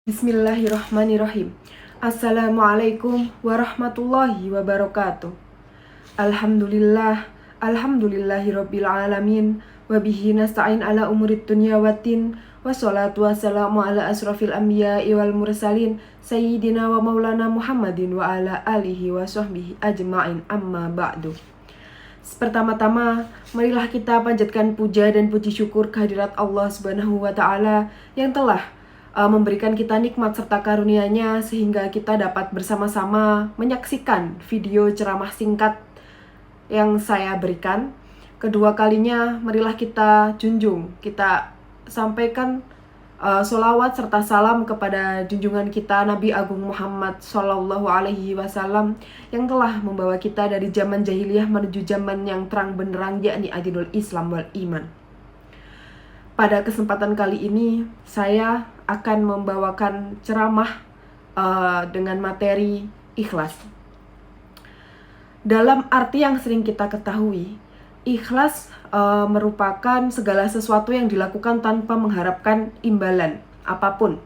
Bismillahirrahmanirrahim. Assalamualaikum warahmatullahi wabarakatuh. Alhamdulillahirabbil alamin wa bihi nasta'in ala umurid dunya waddin wassalatu wassalamu ala asrofil anbiya'i wal mursalin sayyidina wa maulana Muhammadin wa ala alihi wa sahbihi ajma'in amma ba'du. Pertama-tama, marilah kita panjatkan puja dan puji syukur kehadirat Allah Subhanahu wa taala yang telah memberikan kita nikmat serta karunia-Nya sehingga kita dapat bersama-sama menyaksikan video ceramah singkat yang saya berikan. Kedua kalinya, marilah kita junjung, kita sampaikan sholawat serta salam kepada junjungan kita Nabi Agung Muhammad Sallallahu Alaihi Wasallam yang telah membawa kita dari zaman jahiliyah menuju zaman yang terang benderang, yakni adinul Islam wal iman. Pada kesempatan kali ini, saya akan membawakan ceramah dengan materi ikhlas. Dalam arti yang sering kita ketahui, ikhlas merupakan segala sesuatu yang dilakukan tanpa mengharapkan imbalan apapun.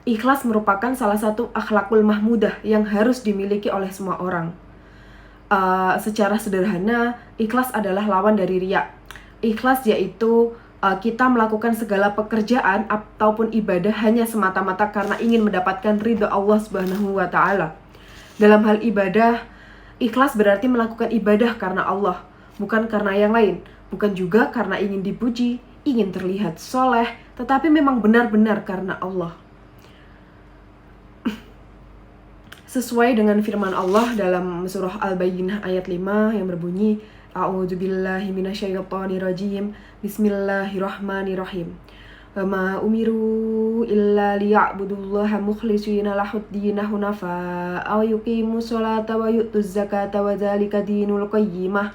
Ikhlas merupakan salah satu akhlakul mahmudah yang harus dimiliki oleh semua orang. Secara sederhana, ikhlas adalah lawan dari riya. Ikhlas yaitu kita melakukan segala pekerjaan ataupun ibadah hanya semata-mata karena ingin mendapatkan ridho Allah Subhanahu wa taala. Dalam hal ibadah, ikhlas berarti melakukan ibadah karena Allah, bukan karena yang lain, bukan juga karena ingin dipuji, ingin terlihat soleh, tetapi memang benar-benar karena Allah. Sesuai dengan firman Allah dalam surah Al-Bayyinah ayat 5 yang berbunyi, A'udzubillahi minasyaitonirrajim. Bismillahirrahmanirrahim. Wa ma umiru illa liya'budullaha mukhlishina lahuddin hunafa wa yuqimus sholata wa yu'tuz zakata wa dzalika dinul qayyimah.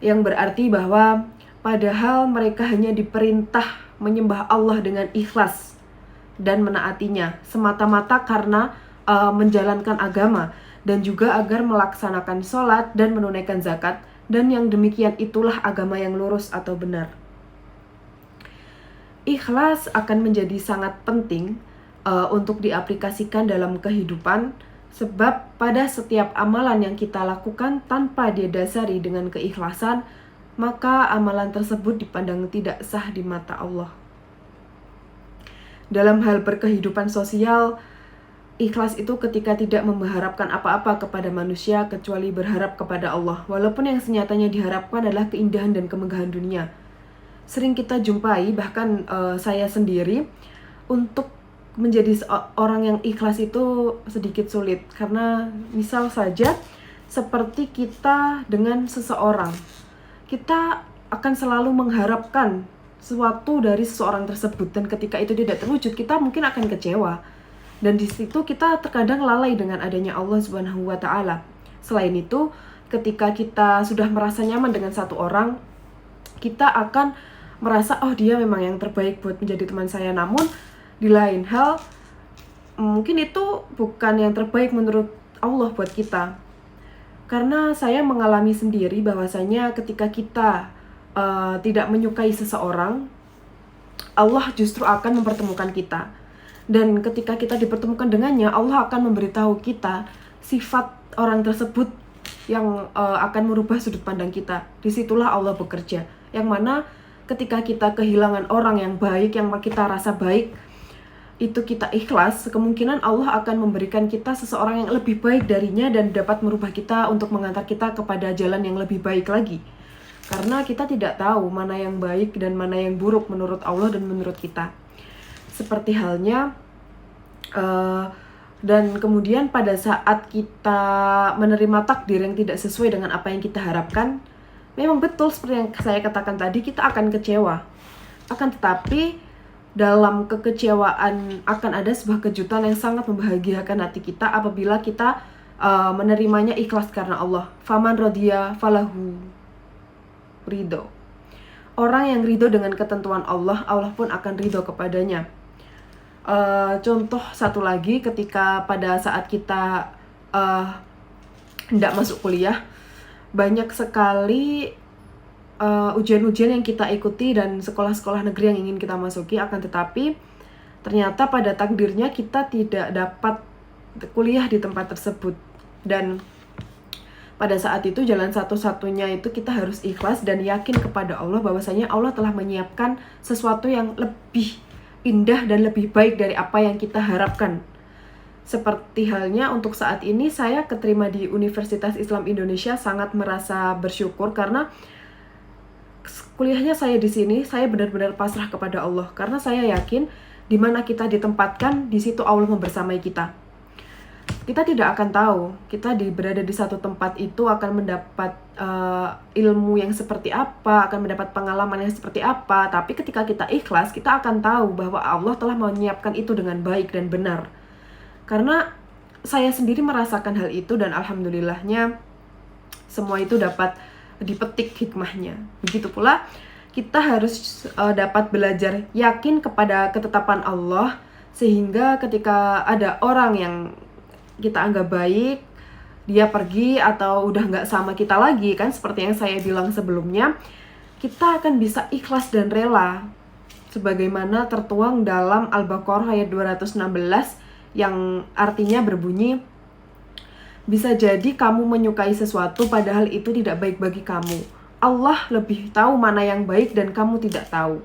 Yang berarti bahwa padahal mereka hanya diperintah menyembah Allah dengan ikhlas dan menaatinya semata-mata karena menjalankan agama, dan juga agar melaksanakan sholat dan menunaikan zakat, dan yang demikian itulah agama yang lurus atau benar. Ikhlas akan menjadi sangat penting untuk diaplikasikan dalam kehidupan, sebab pada setiap amalan yang kita lakukan tanpa didasari dengan keikhlasan, maka amalan tersebut dipandang tidak sah di mata Allah. Dalam hal berkehidupan sosial, ikhlas itu ketika tidak mengharapkan apa-apa kepada manusia kecuali berharap kepada Allah, walaupun yang senyatanya diharapkan adalah keindahan dan kemegahan dunia. Sering kita jumpai, bahkan saya sendiri, untuk menjadi orang yang ikhlas itu sedikit sulit. Karena misal saja seperti kita dengan seseorang, kita akan selalu mengharapkan sesuatu dari seseorang tersebut, dan ketika itu tidak terwujud, kita mungkin akan kecewa. Dan di situ kita terkadang lalai dengan adanya Allah Subhanahu wa taala. Selain itu, ketika kita sudah merasa nyaman dengan satu orang, kita akan merasa dia memang yang terbaik buat menjadi teman saya. Namun di lain hal, mungkin itu bukan yang terbaik menurut Allah buat kita. Karena saya mengalami sendiri bahwasanya ketika kita tidak menyukai seseorang, Allah justru akan mempertemukan kita. Dan ketika kita dipertemukan dengannya, Allah akan memberitahu kita sifat orang tersebut yang akan merubah sudut pandang kita. Disitulah Allah bekerja. Yang mana ketika kita kehilangan orang yang baik, yang kita rasa baik, itu kita ikhlas, kemungkinan Allah akan memberikan kita seseorang yang lebih baik darinya dan dapat merubah kita untuk mengantar kita kepada jalan yang lebih baik lagi. Karena kita tidak tahu mana yang baik dan mana yang buruk menurut Allah dan menurut kita. Seperti halnya dan kemudian pada saat kita menerima takdir yang tidak sesuai dengan apa yang kita harapkan, memang betul seperti yang saya katakan tadi, kita akan kecewa. Akan tetapi dalam kekecewaan akan ada sebuah kejutan yang sangat membahagiakan hati kita apabila kita menerimanya ikhlas karena Allah. Faman radiya falahu ridho. Orang yang ridho dengan ketentuan Allah, Allah pun akan ridho kepadanya. Contoh satu lagi, ketika pada saat kita hendak masuk kuliah, banyak sekali ujian-ujian yang kita ikuti dan sekolah-sekolah negeri yang ingin kita masuki. Akan tetapi ternyata pada takdirnya kita tidak dapat kuliah di tempat tersebut. Dan pada saat itu jalan satu-satunya itu kita harus ikhlas dan yakin kepada Allah bahwasanya Allah telah menyiapkan sesuatu yang lebih indah dan lebih baik dari apa yang kita harapkan. Seperti halnya untuk saat ini saya keterima di Universitas Islam Indonesia, sangat merasa bersyukur karena kuliahnya saya di sini, saya benar-benar pasrah kepada Allah karena saya yakin di mana kita ditempatkan, di situ Allah membersamai kita. Kita tidak akan tahu kita berada di satu tempat itu akan mendapat ilmu yang seperti apa, akan mendapat pengalaman yang seperti apa. Tapi ketika kita ikhlas, kita akan tahu bahwa Allah telah menyiapkan itu dengan baik dan benar. Karena saya sendiri merasakan hal itu dan alhamdulillahnya semua itu dapat dipetik hikmahnya. Begitu pula kita harus dapat belajar yakin kepada ketetapan Allah, sehingga ketika ada orang yang kita anggap baik, dia pergi atau udah nggak sama kita lagi, kan seperti yang saya bilang sebelumnya, kita akan bisa ikhlas dan rela sebagaimana tertuang dalam Al-Baqarah ayat 216 yang artinya berbunyi, bisa jadi kamu menyukai sesuatu padahal itu tidak baik bagi kamu. Allah lebih tahu mana yang baik dan kamu tidak tahu.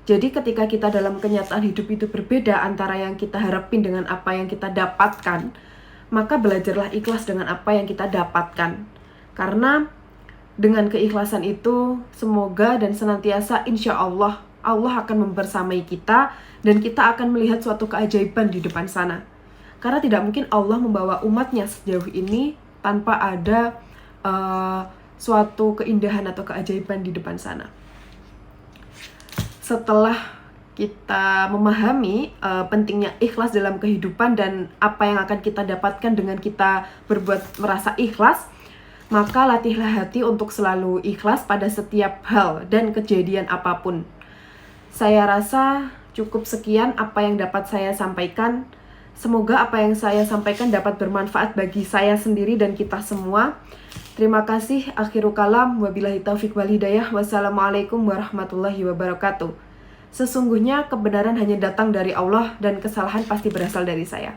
Jadi ketika kita dalam kenyataan hidup itu berbeda antara yang kita harapin dengan apa yang kita dapatkan, maka belajarlah ikhlas dengan apa yang kita dapatkan. Karena dengan keikhlasan itu, semoga dan senantiasa insya Allah, Allah akan membersamai kita dan kita akan melihat suatu keajaiban di depan sana. Karena tidak mungkin Allah membawa umatnya sejauh ini tanpa ada suatu keindahan atau keajaiban di depan sana. Setelah kita memahami pentingnya ikhlas dalam kehidupan dan apa yang akan kita dapatkan dengan kita merasa ikhlas, maka latihlah hati untuk selalu ikhlas pada setiap hal dan kejadian apapun. Saya rasa cukup sekian apa yang dapat saya sampaikan. Semoga apa yang saya sampaikan dapat bermanfaat bagi saya sendiri dan kita semua. Terima kasih. Akhiru kalam. Wabillahi taufiq wal hidayah. Wassalamualaikum warahmatullahi wabarakatuh. Sesungguhnya kebenaran hanya datang dari Allah dan kesalahan pasti berasal dari saya.